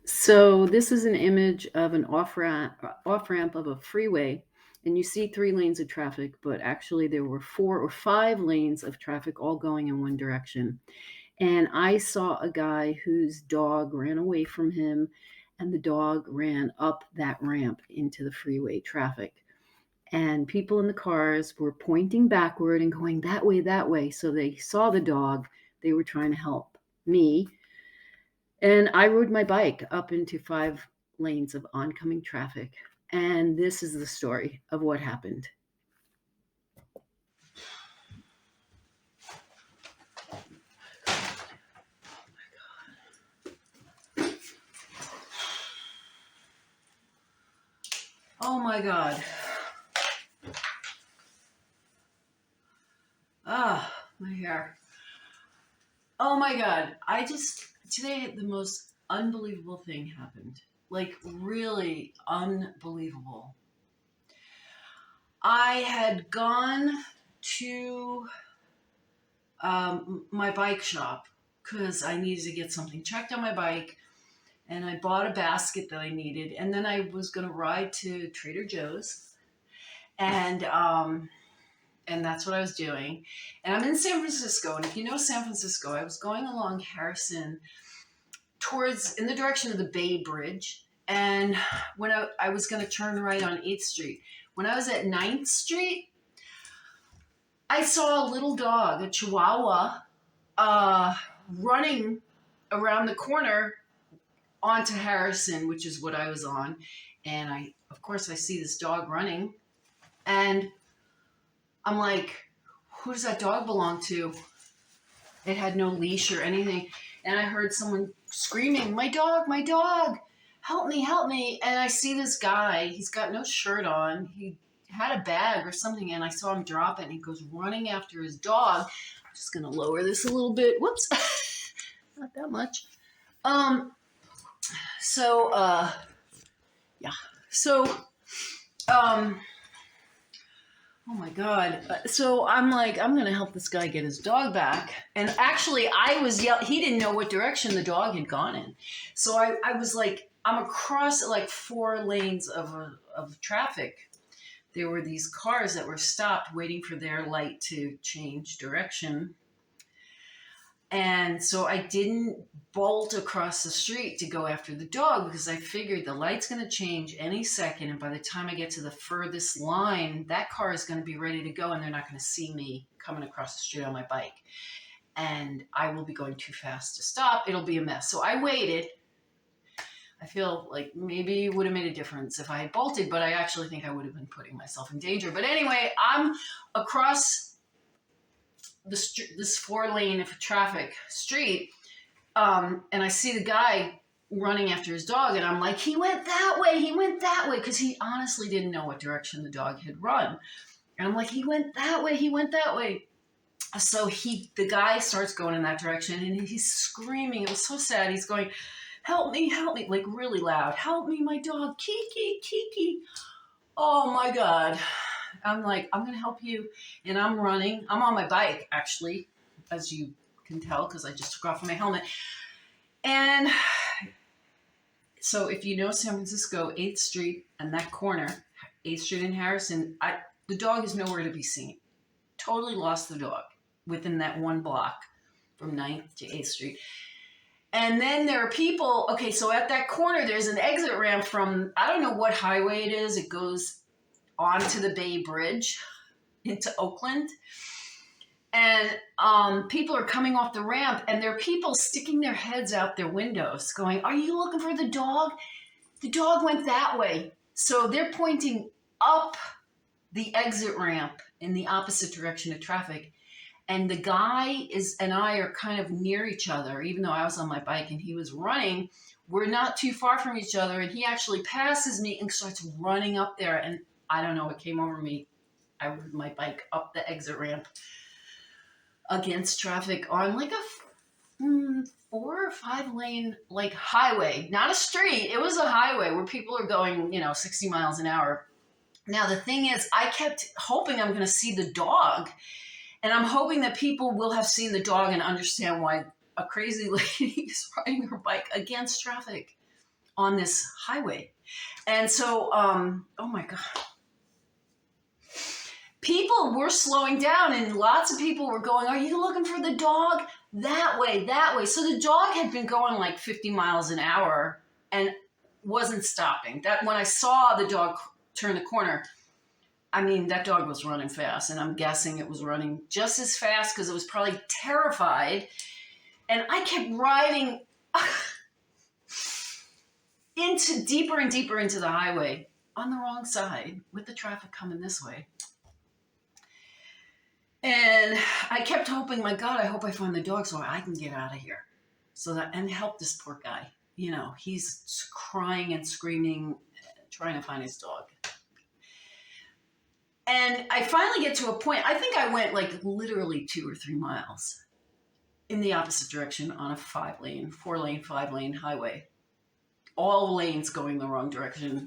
So this is an image of an off ramp of a freeway, and you see three lanes of traffic, but actually there were four or five lanes of traffic all going in one direction. And I saw a guy whose dog ran away from him, and the dog ran up that ramp into the freeway traffic. And people in the cars were pointing backward and going that way, that way. So they saw the dog. They were trying to help me, and I rode my bike up into five lanes of oncoming traffic. And this is the story of what happened. Oh my God. Ah, my hair. Oh my God. Today, the most unbelievable thing happened. Like, really unbelievable. I had gone to my bike shop because I needed to get something checked on my bike, and I bought a basket that I needed, and then I was going to ride to Trader Joe's, and and that's what I was doing. And I'm in San Francisco, and if you know San Francisco, I was going along Harrison towards in the direction of the Bay Bridge, and when I was going to turn right on 8th Street, when I was at 9th Street, I saw a little dog, a Chihuahua, running around the corner onto Harrison, which is what I was on. And of course, I see this dog running, and I'm like, who does that dog belong to? It had no leash or anything. And I heard someone screaming, my dog, help me, help me. And I see this guy, he's got no shirt on. He had a bag or something, and I saw him drop it, and he goes running after his dog. I'm just going to lower this a little bit. Whoops. Not that much. Um, so, yeah. So, um, oh my God. So I'm like, I'm going to help this guy get his dog back. And actually, he didn't know what direction the dog had gone in. So I was like, I'm across like four lanes of traffic. There were these cars that were stopped waiting for their light to change direction. And so I didn't bolt across the street to go after the dog because I figured the light's going to change any second. And by the time I get to the furthest line, that car is going to be ready to go, and they're not going to see me coming across the street on my bike. And I will be going too fast to stop. It'll be a mess. So I waited. I feel like maybe it would have made a difference if I had bolted, but I actually think I would have been putting myself in danger. But anyway, I'm across this four lane of traffic street, and I see the guy running after his dog, and I'm like, he went that way, because he honestly didn't know what direction the dog had run. And I'm like, he went that way. So the guy starts going in that direction, and he's screaming. It was so sad. He's going, help me, like really loud. Help me, my dog, Kiki, Kiki. Oh my God. I'm like, I'm going to help you. And I'm running. I'm on my bike, actually, as you can tell, because I just took off my helmet. And so if you know San Francisco, 8th Street and that corner, 8th Street and Harrison, the dog is nowhere to be seen. Totally lost the dog within that one block from 9th to 8th Street. And then there are people, okay, so at that corner, there's an exit ramp from, I don't know what highway it is. It goes onto the Bay Bridge into Oakland. And people are coming off the ramp, and there are people sticking their heads out their windows going, are you looking for the dog? The dog went that way. So they're pointing up the exit ramp in the opposite direction of traffic. And the guy and I are kind of near each other, even though I was on my bike and he was running. We're not too far from each other, and he actually passes me and starts running up there. And I don't know what came over me. I rode my bike up the exit ramp against traffic on like a 4 or 5 lane like highway, not a street. It was a highway where people are going, 60 miles an hour. Now, the thing is, I kept hoping I'm going to see the dog. And I'm hoping that people will have seen the dog and understand why a crazy lady is riding her bike against traffic. on this highway. And so, oh my God. People were slowing down and lots of people were going, are you looking for the dog? That way, that way. So the dog had been going like 50 miles an hour and wasn't stopping. That when I saw the dog turn the corner, I mean, that dog was running fast, and I'm guessing it was running just as fast because it was probably terrified. And I kept riding into deeper and deeper into the highway on the wrong side with the traffic coming this way. And I kept hoping, my God, I hope I find the dog so I can get out of here. So that, and help this poor guy. You know, he's crying and screaming, trying to find his dog. And I finally get to a point, I think I went like literally 2 or 3 miles in the opposite direction on a 4-lane, 5-lane highway. All lanes going the wrong direction,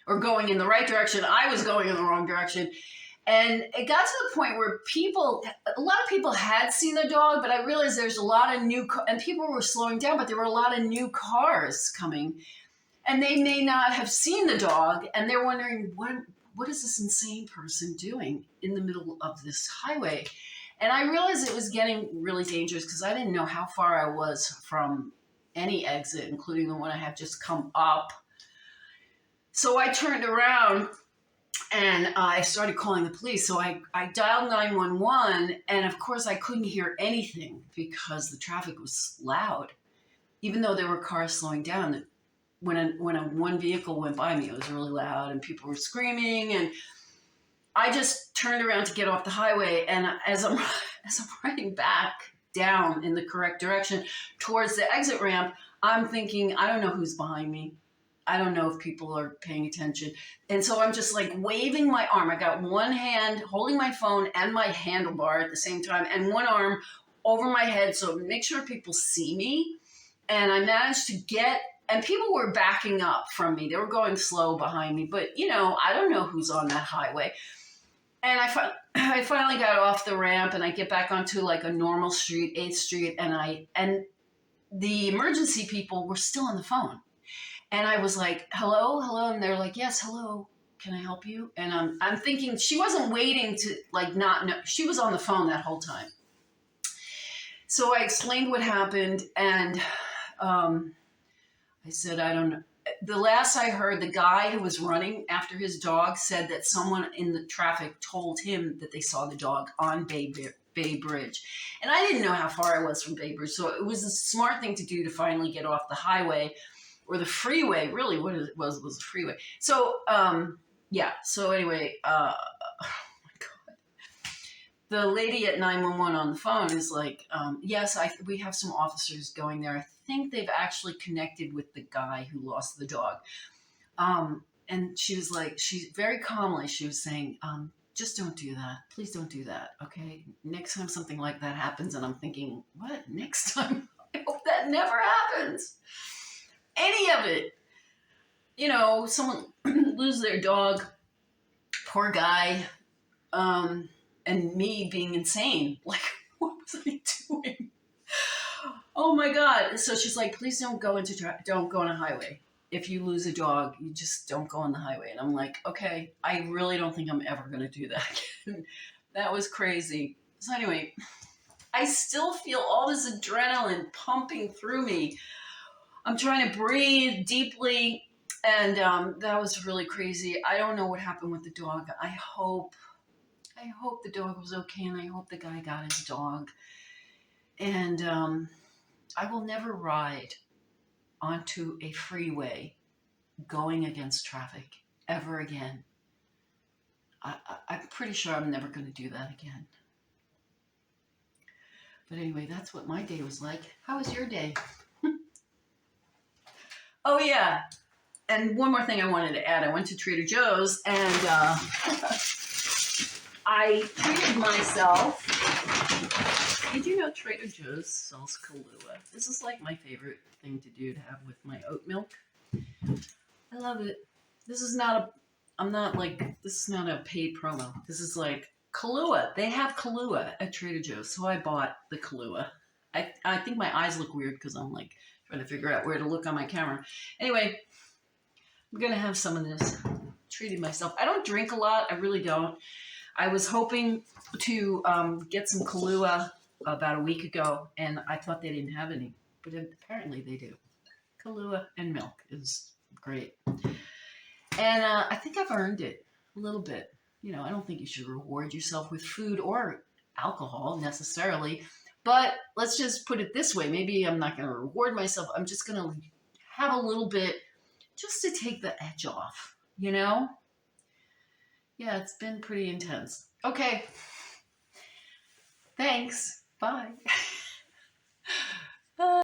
or going in the right direction. I was going in the wrong direction. And it got to the point where a lot of people had seen the dog, but I realized there's a lot of and people were slowing down, but there were a lot of new cars coming. And they may not have seen the dog, and they're wondering, what is this insane person doing in the middle of this highway? And I realized it was getting really dangerous because I didn't know how far I was from any exit, including the one I had just come up. So I turned around and I started calling the police. So I dialed 911, and of course I couldn't hear anything because the traffic was loud. Even though there were cars slowing down, when one vehicle went by me, it was really loud and people were screaming. And I just turned around to get off the highway, and as I'm riding back down in the correct direction towards the exit ramp, I'm thinking, I don't know who's behind me. I don't know if people are paying attention. And so I'm just like waving my arm. I got one hand holding my phone and my handlebar at the same time, and one arm over my head so make sure people see me. And I managed to get, and people were backing up from me. They were going slow behind me, but you know, I don't know who's on that highway. And I finally got off the ramp, and I get back onto like a normal street, 8th Street, and the emergency people were still on the phone. And I was like, hello, hello. And they're like, yes, hello. Can I help you? And I'm thinking she wasn't waiting to like not know. She was on the phone that whole time. So I explained what happened. And I said, I don't know. The last I heard, the guy who was running after his dog said that someone in the traffic told him that they saw the dog on Bay Bridge. And I didn't know how far I was from Bay Bridge. So it was a smart thing to do to finally get off the highway. Or the freeway, really what it was a freeway. So, yeah. So anyway, oh my God. The lady at 911 on the phone is like, yes, we have some officers going there. I think they've actually connected with the guy who lost the dog. And she was like, very calmly, she was saying, just don't do that. Please don't do that. Okay. Next time something like that happens, and I'm thinking, what? Next time? I hope that never happens. Any of it. You know, someone lose their dog, poor guy, and me being insane. Like, what was I doing? Oh my God. So she's like, please don't go on a highway. If you lose a dog, you just don't go on the highway. And I'm like, okay, I really don't think I'm ever going to do that again. That was crazy. So anyway, I still feel all this adrenaline pumping through me. I'm trying to breathe deeply, and that was really crazy. I don't know what happened with the dog. I hope the dog was okay, and I hope the guy got his dog. And I will never ride onto a freeway going against traffic ever again. I'm pretty sure I'm never going to do that again. But anyway, that's what my day was like. How was your day? Oh, yeah. And one more thing I wanted to add. I went to Trader Joe's, and I treated myself. Did you know Trader Joe's sells Kahlua? This is like my favorite thing to do, to have with my oat milk. I love it. This is not a paid promo. This is like Kahlua. They have Kahlua at Trader Joe's, so I bought the Kahlua. I think my eyes look weird because I'm like Trying to figure out where to look on my camera. Anyway, I'm going to have some of this. Treating myself. I don't drink a lot. I really don't. I was hoping to get some Kahlua about a week ago, and I thought they didn't have any, but apparently they do. Kahlua and milk is great. And I think I've earned it a little bit. You know, I don't think you should reward yourself with food or alcohol necessarily, but let's just put it this way. Maybe I'm not going to reward myself. I'm just going to have a little bit just to take the edge off, you know? Yeah, it's been pretty intense. Okay. Thanks. Bye.